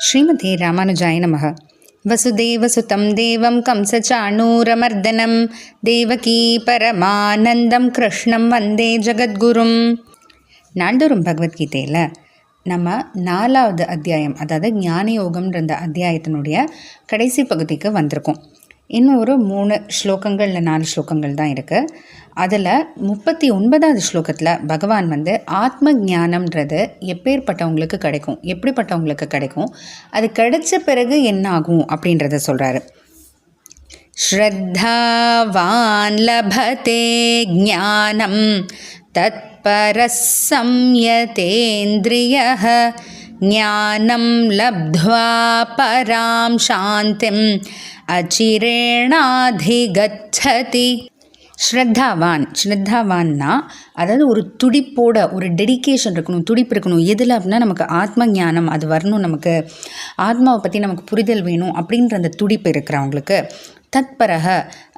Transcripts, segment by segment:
ஸ்ரீமதே ராமானுஜாய நமः. வசுதேவசுதம் தேவம் கம்சச்சாணூரமர்தனம் தேவகீ பரமானந்தம் கிருஷ்ணம் வந்தே ஜகத்குரும். நாள்தோறும் பகவத்கீதையில் நம்ம 4வது அத்தியாயம், அதாவது ஞான யோகம்ன்ற அந்த அத்தியாயத்தினுடைய கடைசி பகுதிக்கு வந்திருக்கோம். இன்னும் ஒரு 3 ஸ்லோகங்கள் இல்லை 4 ஸ்லோகங்கள் தான் இருக்குது. அதில் 39வது ஸ்லோகத்தில் பகவான் ஆத்ம ஞானம்ன்றது எப்பேற்பட்டவங்களுக்கு கிடைக்கும், எப்படிப்பட்டவங்களுக்கு கிடைக்கும், அது கிடைச்ச பிறகு என்ன ஆகும் அப்படின்றத சொல்கிறாரு. ஸ்ரத்தாவான் லபதே ஞானம் தத்பரஸ் சம்யதேந்திரியः ஞானம் லப்த்வா பராம் சாந்திம் அச்சிரேணாதிகச்சதி. ஸ்ரத்தாவான்னா அதாவது ஒரு துடிப்போட, ஒரு டெடிக்கேஷன் இருக்கணும், துடிப்பு இருக்கணும். எதில் அப்படின்னா நமக்கு ஆத்ம ஞானம் அது வரணும், நமக்கு ஆத்மாவை பற்றி நமக்கு புரிதல் வேணும் அப்படின்ற அந்த துடிப்பு இருக்கிறவங்களுக்கு. தத்பரக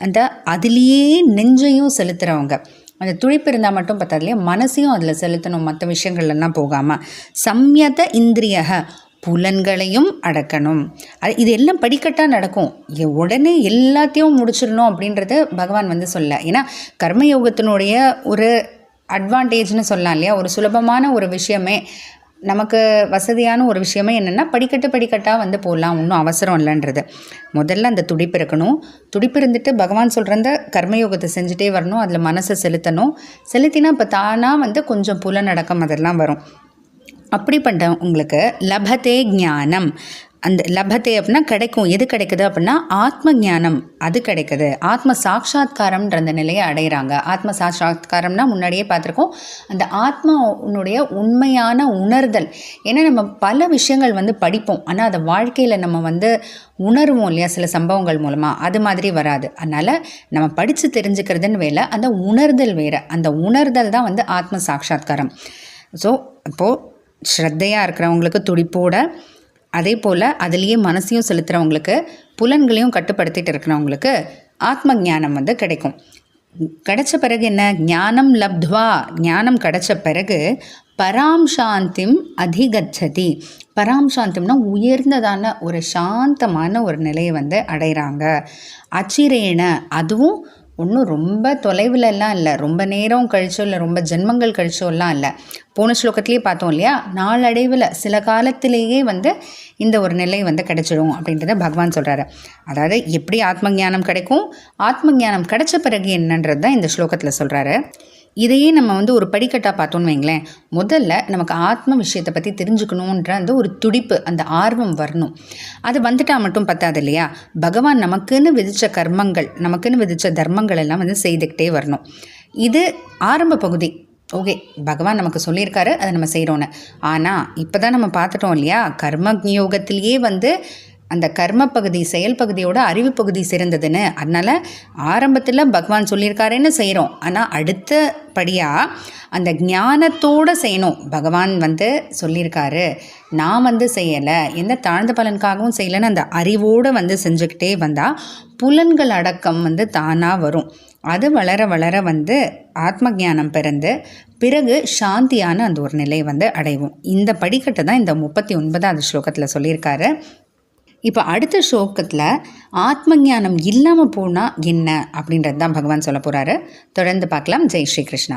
அந்த அதுலேயே நெஞ்சையும் செலுத்துகிறவங்க. அந்த துடிப்பு இருந்தால் மட்டும் பார்த்தா இல்லையா, மனசையும் அதில் செலுத்தணும், மற்ற விஷயங்கள்லாம் போகாமல். சம்யத இந்திரியக புலன்களையும் அடக்கணும். இது எல்லாம் படிக்கட்டாக நடக்கும். உடனே எல்லாத்தையும் முடிச்சிடணும் அப்படின்றது பகவான் சொல்ல. ஏன்னா கர்மயோகத்தினுடைய ஒரு அட்வான்டேஜ்னு சொல்லலாம் இல்லையா, ஒரு சுலபமான ஒரு விஷயமே, நமக்கு வசதியான ஒரு விஷயமே என்னென்னா படிக்கட்டாக போடலாம், ஒன்றும் அவசரம் இல்லைன்றது. முதல்ல அந்த துடிப்பு இருக்கணும். துடிப்பு இருந்துட்டு பகவான் சொல்கிற அந்த கர்மயோகத்தை செஞ்சுட்டே வரணும், அதில் மனசை செலுத்தணும். செலுத்தினா இப்போ தானாக கொஞ்சம் புலனடக்கம் அதெல்லாம் வரும். அப்படிப்பட்ட உங்களுக்கு லபதே ஞானம், அந்த லபதே அப்படின்னா கிடைக்கும். எது கிடைக்குது அப்படின்னா ஆத்ம ஞானம் அது கிடைக்குது. ஆத்ம சாட்சா்காரம்ன்ற அந்த நிலையை அடைகிறாங்க. ஆத்ம சாட்சா்காரம்னா முன்னாடியே பார்த்துருக்கோம், அந்த ஆத்மாவுடைய உண்மையான உணர்தல். ஏன்னா நம்ம பல விஷயங்கள் படிப்போம், ஆனால் அதை வாழ்க்கையில் நம்ம உணர்வோம் இல்லையா, சில சம்பவங்கள் மூலமாக. அது மாதிரி வராது. அதனால் நம்ம படித்து தெரிஞ்சுக்கிறதுன்னு வேலை, அந்த உணர்தல் வேறு. அந்த உணர்தல் தான் ஆத்ம சாட்சா்காரம். ஸோ இப்போது ஸ்ரத்தையாக இருக்கிறவங்களுக்கு துடிப்போட, அதே போல் அதுலேயே மனசையும் செலுத்துகிறவங்களுக்கு, புலன்களையும் கட்டுப்படுத்திட்டு இருக்கிறவங்களுக்கு ஆத்ம ஞானம் கிடைக்கும். கிடைச்ச பிறகு என்ன, ஞானம் லப்த்வா, ஞானம் கிடைச்ச பிறகு பராம் சாந்திம் அதிகச்சதி. பராம் சாந்திம்னா உயர்ந்ததான ஒரு சாந்தமான ஒரு நிலையை அடைகிறாங்க. அச்சிரேன, அதுவும் ஒன்றும் ரொம்ப தொலைவிலலாம் இல்லை, ரொம்ப நேரம் கழிச்சோ இல்லை ரொம்ப ஜென்மங்கள் கழிச்சோலாம் இல்லை. போன ஸ்லோகத்திலேயே பார்த்தோம் இல்லையா, நாளடைவில் சில காலத்திலேயே இந்த ஒரு நிலை கிடைச்சிடும் அப்படின்றத பகவான் சொல்கிறாரு. அதாவது எப்படி ஆத்ம ஞானம் கிடைக்கும், ஆத்ம ஞானம் கிடைச்ச பிறகு என்னன்றது தான் இந்த ஸ்லோகத்தில் சொல்கிறாரு. இதையே நம்ம ஒரு படிக்கட்டாக பார்த்தோன்னு வைங்களேன். முதல்ல நமக்கு ஆத்ம விஷயத்தை பற்றி தெரிஞ்சுக்கணுன்ற அந்த ஒரு துடிப்பு, அந்த ஆர்வம் வரணும். அது வந்துட்டால் மட்டும் பத்தாது இல்லையா, பகவான் நமக்குன்னு விதித்த கர்மங்கள், நமக்குன்னு விதித்த தர்மங்கள் எல்லாம் செய்துக்கிட்டே வரணும். இது ஆரம்ப பகுதி. ஓகே, பகவான் நமக்கு சொல்லியிருக்காரு, அதை நம்ம செய்கிறோன்னு. ஆனால் இப்போ தான் நம்ம பார்த்துட்டோம் இல்லையா, கர்ம யோகத்திலேயே அந்த கர்ம பகுதி, செயல் பகுதியோட அறிவு பகுதி சிறந்ததுன்னு. அதனால் ஆரம்பத்தில் பகவான் சொல்லியிருக்காருன்னு செய்கிறோம், ஆனால் அடுத்தபடியாக அந்த ஞானத்தோடு செய்யணும். பகவான் சொல்லியிருக்காரு, நான் செய்யலை, எந்த தாழ்ந்த பலனுக்காகவும் செய்யலைன்னு அந்த அறிவோடு செஞ்சுக்கிட்டே வந்தால் புலன்கள் அடக்கம் தானாக வரும். அது வளர வளர ஆத்ம ஞானம் பிறந்து பிறகு சாந்தியான அந்த ஒரு நிலை அடைவோம். இந்த படிக்கட்டை தான் இந்த 39வது ஸ்லோகத்தில் சொல்லியிருக்காரு. இப்போ அடுத்த ஸ்லோகத்தில் ஆத்ம ஞானம் இல்லாமல் போனால் என்ன அப்படின்றது தான் பகவான் சொல்ல போகிறாரு. தொடர்ந்து பார்க்கலாம். ஜெய் ஸ்ரீ கிருஷ்ணா.